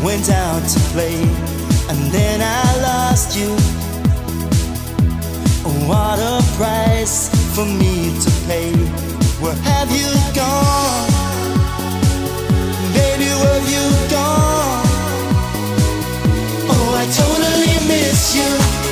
went out to play, and then I lost you. What a price for me to pay. Where have you gone? Baby, where have you gone? Oh, I totally miss you.